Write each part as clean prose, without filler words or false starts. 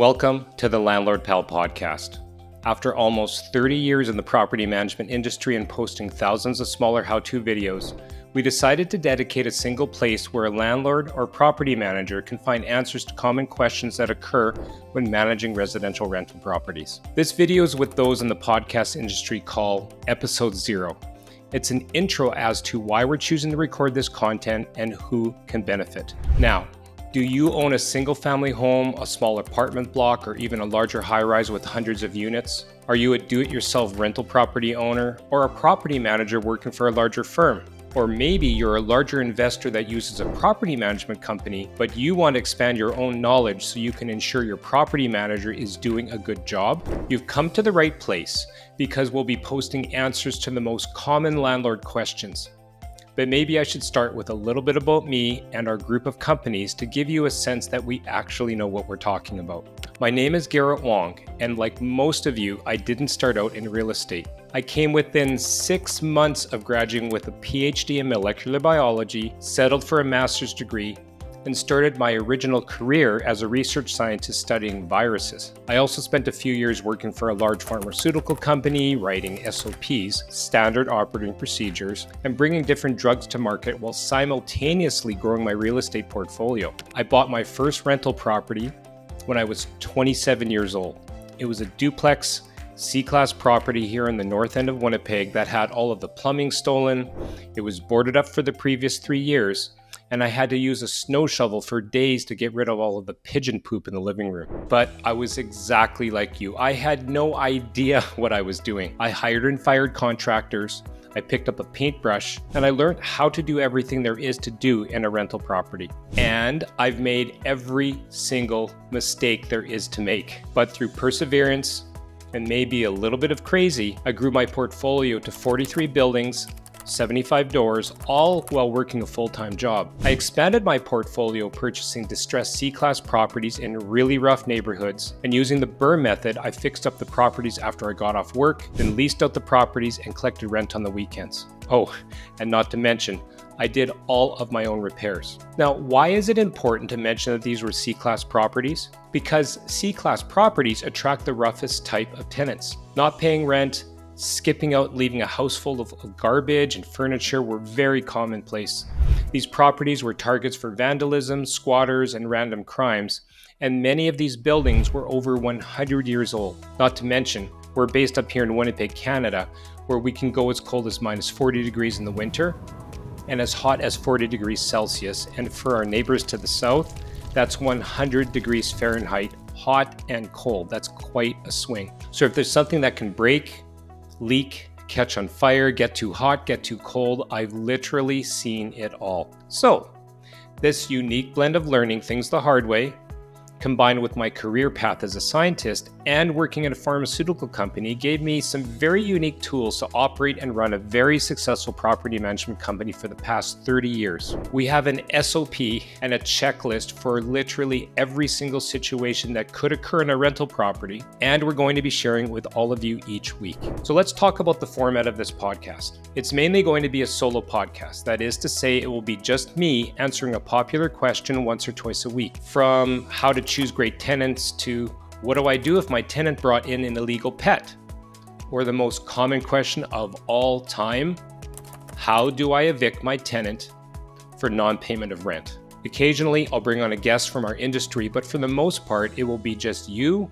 Welcome to the Landlord Pal podcast. After almost 30 years in the property management industry and posting thousands of smaller how-to videos, we decided to dedicate a single place where a landlord or property manager can find answers to common questions that occur when managing residential rental properties. This video is what those in the podcast industry call Episode 0. It's an intro as to why we're choosing to record this content and who can benefit. Now, do you own a single-family home, a small apartment block, or even a larger high-rise with hundreds of units? Are you a do-it-yourself rental property owner or a property manager working for a larger firm? Or maybe you're a larger investor that uses a property management company, but you want to expand your own knowledge so you can ensure your property manager is doing a good job? You've come to the right place because we'll be posting answers to the most common landlord questions. But maybe I should start with a little bit about me and our group of companies to give you a sense that we actually know what we're talking about. My name is Garret Wong, and like most of you, I didn't start out in real estate. I came within 6 months of graduating with a PhD in molecular biology, settled for a master's degree, and started my original career as a research scientist studying viruses. I also spent a few years working for a large pharmaceutical company, writing SOPs, standard operating procedures, and bringing different drugs to market while simultaneously growing my real estate portfolio. I bought my first rental property when I was 27 years old. It was a duplex C-class property here in the north end of Winnipeg that had all of the plumbing stolen. It was boarded up for the previous 3 years, and I had to use a snow shovel for days to get rid of all of the pigeon poop in the living room. But I was exactly like you. I had no idea what I was doing. I hired and fired contractors, I picked up a paintbrush, and I learned how to do everything there is to do in a rental property. And I've made every single mistake there is to make. But through perseverance and maybe a little bit of crazy, I grew my portfolio to 43 buildings, 75 doors, all while working a full-time job. I expanded my portfolio purchasing distressed C-class properties in really rough neighborhoods, and using the BRRRR method, I fixed up the properties after I got off work, then leased out the properties and collected rent on the weekends. Oh, and not to mention, I did all of my own repairs. Now, why is it important to mention that these were C-class properties? Because C-class properties attract the roughest type of tenants. Not paying rent, skipping out, leaving a house full of garbage and furniture were very commonplace. These properties were targets for vandalism, squatters, and random crimes, and many of these buildings were over 100 years old. Not to mention, we're based up here in Winnipeg, Canada, where we can go as cold as minus 40 degrees in the winter and as hot as 40 degrees Celsius. And for our neighbors to the south, that's 100 degrees Fahrenheit, hot and cold. That's quite a swing. So if there's something that can break, leak, catch on fire, get too hot, get too cold, I've literally seen it all. So, this unique blend of learning things the hard way, combined with my career path as a scientist and working at a pharmaceutical company, gave me some very unique tools to operate and run a very successful property management company for the past 30 years. We have an SOP and a checklist for literally every single situation that could occur in a rental property, and we're going to be sharing with all of you each week. So let's talk about the format of this podcast. It's mainly going to be a solo podcast. That is to say, it will be just me answering a popular question once or twice a week, from how to choose great tenants to what do I do if my tenant brought in an illegal pet? Or the most common question of all time, how do I evict my tenant for non-payment of rent? Occasionally, I'll bring on a guest from our industry, but for the most part, it will be just you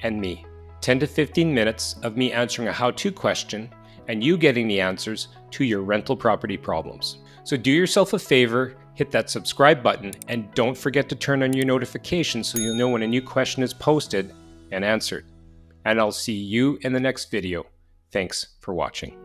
and me. 10 to 15 minutes of me answering a how-to question and you getting the answers to your rental property problems. So do yourself a favor, hit that subscribe button, and don't forget to turn on your notifications so you'll know when a new question is posted and answered. And I'll see you in the next video. Thanks for watching.